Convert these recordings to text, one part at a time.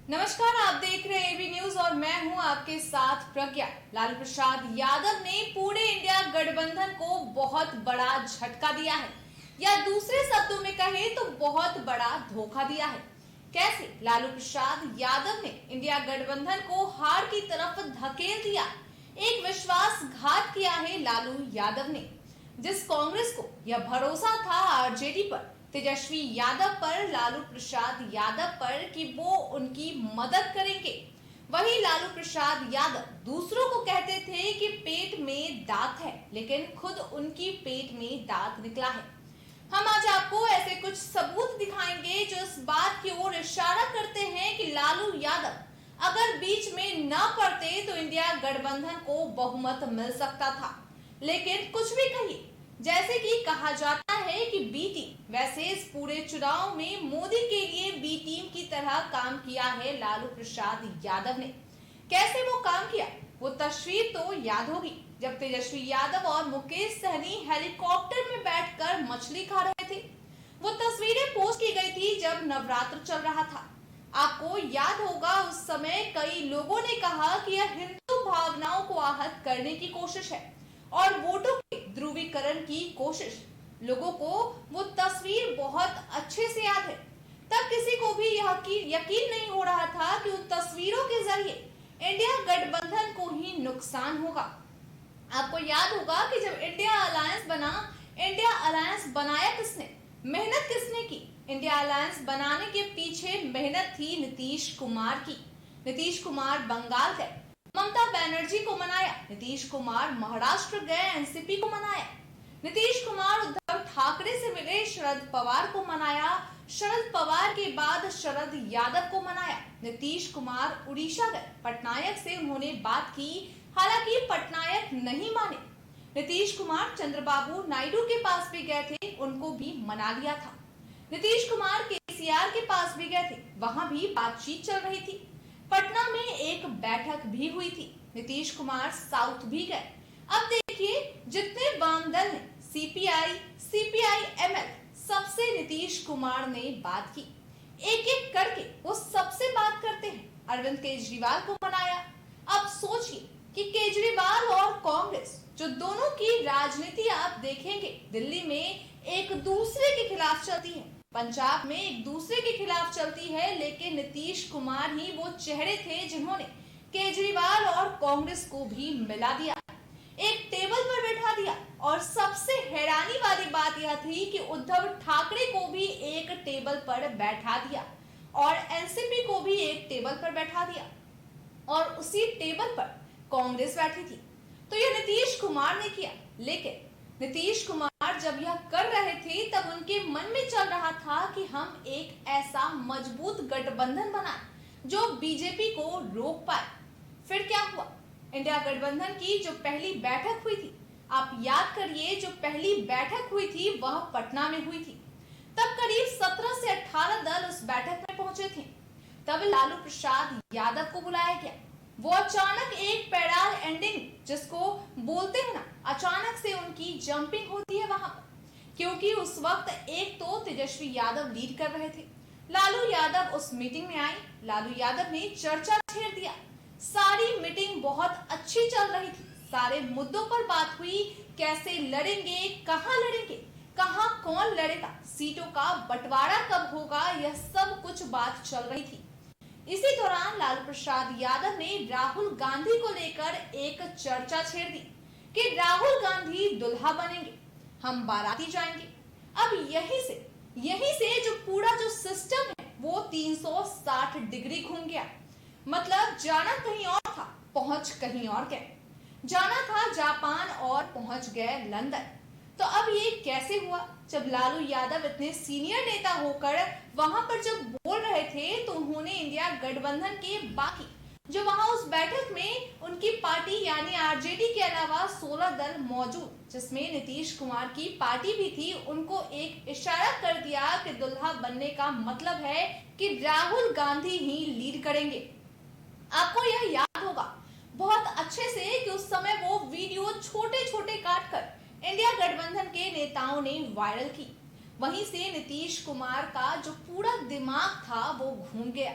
नमस्कार, आप देख रहे हैं एबी न्यूज और मैं हूं आपके साथ प्रज्ञा। लालू प्रसाद यादव ने पूरे इंडिया गठबंधन को बहुत बड़ा झटका दिया है, या दूसरे शब्दों में कहे तो बहुत बड़ा धोखा दिया है। कैसे लालू प्रसाद यादव ने इंडिया गठबंधन को हार की तरफ धकेल दिया। एक विश्वासघात किया है लालू यादव ने। जिस कांग्रेस को यह भरोसा था आरजेडी पर, तेजस्वी यादव पर, लालू प्रसाद यादव पर कि वो उनकी मदद करेंगे, वही लालू प्रसाद यादव दूसरों को कहते थे कि पेट में दांत है, लेकिन खुद उनकी पेट में दांत निकला है। हम आज आपको ऐसे कुछ सबूत दिखाएंगे जो इस बात की ओर इशारा करते हैं कि लालू यादव अगर बीच में न पड़ते तो इंडिया गठबंधन को बहुमत मिल सकता था। लेकिन कुछ भी कहिए, जैसे कि कहा जाता है कि बी टीम, वैसे इस पूरे चुनाव में मोदी के लिए बी टीम की तरह काम किया है लालू प्रसाद यादव ने। कैसे वो काम किया, वो तस्वीर तो याद होगी जब तेजस्वी यादव और मुकेश सहनी हेलीकॉप्टर में बैठकर मछली खा रहे थे। वो तस्वीरें पोस्ट की गई थी जब नवरात्र चल रहा था। आपको याद होगा उस समय कई लोगों ने कहा कि यह हिंदू भावनाओं को आहत करने की कोशिश है और वोटों के ध्रुवीकरण की कोशिश। लोगों को वो तस्वीर बहुत अच्छे से याद है। तब किसी को भी यह यकीन नहीं हो रहा था कि उन तस्वीरों के जरिए इंडिया गठबंधन को ही नुकसान होगा। आपको याद होगा कि जब इंडिया अलायंस बना, इंडिया अलायंस बनाया किसने, मेहनत किसने की? इंडिया अलायंस बनाने के पीछे मेहनत थी नीतीश कुमार की। नीतीश कुमार बंगाल गए, ममता बनर्जी को मनाया। नीतीश कुमार महाराष्ट्र गए, एनसीपी को मनाया। नीतीश कुमार उद्धव ठाकरे से मिले, शरद पवार को मनाया। शरद पवार के बाद शरद यादव को मनाया। नीतीश कुमार उड़ीसा गए, पटनायक से उन्होंने बात की, हालांकि पटनायक नहीं माने। नीतीश कुमार चंद्रबाबू नायडू के पास भी गए थे, उनको भी मना लिया था। नीतीश कुमार केसीआर के पास भी गए थे, वहां भी बातचीत चल रही थी। पटना में एक बैठक भी हुई थी। नीतीश कुमार साउथ भी गए। अब देखिए, जितने वाम दल ने सीपीआई, एमएल, सबसे नीतीश कुमार ने बात की। एक एक करके वो सबसे बात करते हैं। अरविंद केजरीवाल को मनाया। अब सोचिए कि केजरीवाल और कांग्रेस, जो दोनों की राजनीति आप देखेंगे, दिल्ली में एक दूसरे के खिलाफ चलती है, पंजाब में एक दूसरे के खिलाफ चलती है, लेकिन नीतीश कुमार ही वो चेहरे थे जिन्होंने केजरीवाल और कांग्रेस को भी मिला दिया, एक टेबल पर बैठा दिया। और सबसे हैरानी वाली बात यह थी कि उद्धव ठाकरे को भी एक टेबल पर बैठा दिया और एनसीपी को भी एक टेबल पर बैठा दिया और उसी टेबल पर कांग्रेस बैठी थी। तो यह नीतीश कुमार ने किया। लेकिन नीतीश कुमार जब यह कर रहे थे तब उनके मन में चल रहा था कि हम एक ऐसा मजबूत गठबंधन बनाएं जो बीजेपी को रोक पाए। फिर क्या हुआ? इंडिया गठबंधन की जो पहली बैठक हुई थी, आप याद करिए, जो पहली बैठक हुई थी वह पटना में हुई थी। तब करीब 17 से 18 दल उस बैठक में पहुंचे थे। तब लालू प्रसाद यादव को बुलाया गया। वो अचानक एक पैराल एंडिंग, जिसको बोलते हैं ना, अचानक से उनकी जंपिंग होती है वहां पर, क्योंकि उस वक्त एक तो तेजस्वी यादव लीड कर रहे थे। लालू यादव उस मीटिंग में आए। लालू यादव ने चर्चा छेड़ दिया। सारी मीटिंग बहुत अच्छी चल रही थी, सारे मुद्दों पर बात हुई, कैसे लड़ेंगे, कहां कौन लड़ेगा, सीटों का बंटवारा कब होगा, यह सब कुछ बात चल रही थी। इसी दौरान लालू प्रसाद यादव ने राहुल गांधी को लेकर एक चर्चा छेड़ दी कि राहुल गांधी दुल्हा बनेंगे, हम बाराती जाएंगे। अब यहीं से जो पूरा जो सिस्टम है वो 360 डिग्री घूम गया। मतलब जाना कहीं और था, पहुंच कहीं और गए। जाना था जापान और पहुंच गए लंदन। तो अब ये कैसे हुआ? जब लालू यादव इतने सीनियर नेता होकर वहां पर जब बोल रहे थे तो उन्होंने इंडिया गठबंधन के बाकी जो वहां उस बैठक में उनकी पार्टी यानी आरजेडी के अलावा 16 दल मौजूद, जिसमें नीतीश कुमार की पार्टी भी थी, उनको एक इशारा कर दिया कि दुल्हा बनने का मतलब है कि राहुल गांधी ही लीड करेंगे। आपको यह याद होगा बहुत अच्छे से कि उस समय वो वीडियो छोटे छोटे काट कर इंडिया गठबंधन के नेताओं ने वायरल की। वहीं से नीतीश कुमार का जो पूरा दिमाग था वो घूम गया।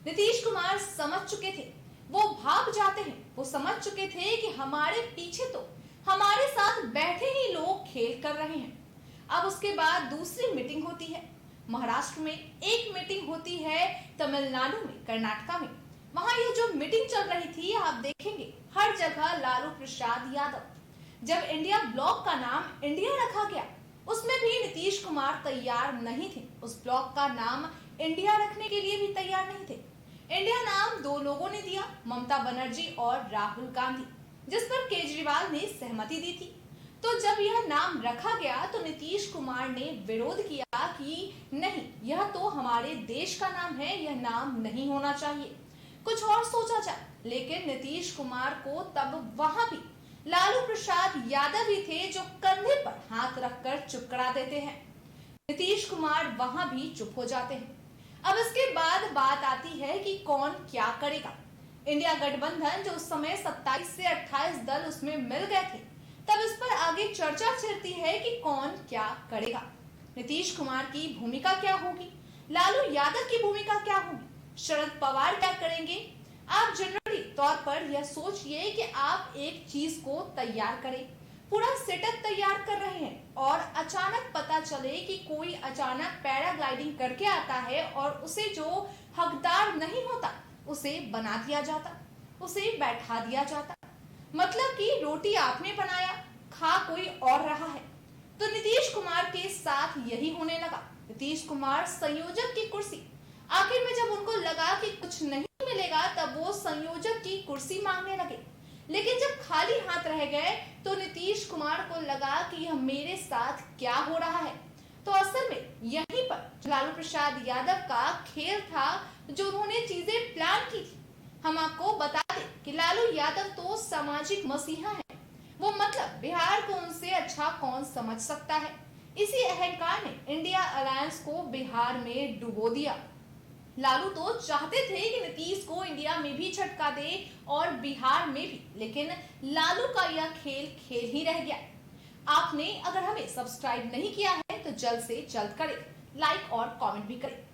नीतीश कुमार समझ चुके थे, वो भाग जाते हैं। वो समझ चुके थे कि हमारे पीछे तो हमारे साथ बैठे ही लोग खेल कर रहे हैं। अब उसके बाद दूसरी मीटिंग होती है महाराष्ट्र में, एक मीटिंग होती है तमिलनाडु में, कर्नाटका में। वहां ये जो मीटिंग चल रही थी, आप देखेंगे हर जगह लालू प्रसाद यादव। जब इंडिया ब्लॉक का नाम इंडिया रखा गया, उसमें भी नीतीश कुमार तैयार नहीं थे। उस ब्लॉक का नाम इंडिया रखने के लिए भी तैयार नहीं थे। इंडिया नाम दो लोगों ने दिया, ममता बनर्जी और राहुल गांधी, जिस पर केजरीवाल ने सहमति दी थी। तो जब यह नाम रखा गया तो नीतीश कुमार ने विरोध किया कि नहीं, यह तो हमारे देश का नाम है, यह नाम नहीं होना चाहिए, कुछ और सोचा जाए। लेकिन नीतीश कुमार को तब वहां भी लालू प्रसाद यादव ही थे जो कंधे पर हाथ रखकर चुप करा देते हैं। नीतीश कुमार वहां भी चुप हो जाते हैं। अब इसके बाद बात आती है कि कौन क्या करेगा। इंडिया गठबंधन जो उस समय 27 से 28 दल उसमें मिल गए थे, तब इस पर आगे चर्चा चलती है कि कौन क्या करेगा। नीतीश कुमार की भूमिका क्या होगी, लालू यादव की भूमिका क्या होगी, शरद पवार क्या करेंगे। आप जनरली तौर पर यह सोचिए कि आप एक चीज को तैयार करें, पूरा सेटअप तैयार कर रहे हैं और अचानक पता चले कि कोई अचानक पैराग्लाइडिंग करके आता है और उसे जो हकदार नहीं होता उसे बना दिया जाता, उसे बैठा दिया जाता। मतलब कि रोटी आपने बनाया, खा कोई और रहा है। तो नीतीश कुमार के साथ यही होने लगा। नीतीश कुमार संयोजक की कुर्सी, आखिर में जब उनको लगा कि कुछ नहीं मिलेगा, तब वो संयोजक की कुर्सी मांगने लगे। लेकिन जब खाली हाथ रह गए तो नीतीश कुमार को लगा कि यह मेरे साथ क्या हो रहा है। तो असल में यहीं पर लालू प्रसाद यादव का खेल था, जो उन्होंने चीजें प्लान की थी। हम आपको बता दें कि लालू यादव तो सामाजिक मसीहा है। वो मतलब बिहार को उनसे अच्छा कौन समझ सकता है। इसी अहंकार ने इंडिया अलायंस को बिहार में डुबो दिया। लालू तो चाहते थे कि नीतीश को इंडिया में भी झटका दे और बिहार में भी, लेकिन लालू का यह खेल खेल ही रह गया। आपने अगर हमें सब्सक्राइब नहीं किया है तो जल्द से जल्द करें, लाइक और कमेंट भी करें।